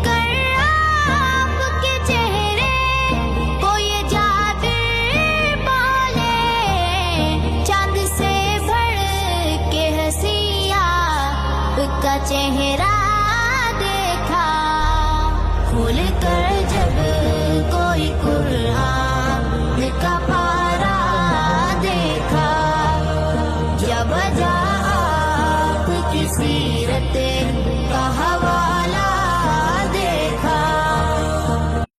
कर आपके चेहरे को ये जादू बोले, चांद से भर के हंसिया का चेहरा देखा, खोल कर जब कोई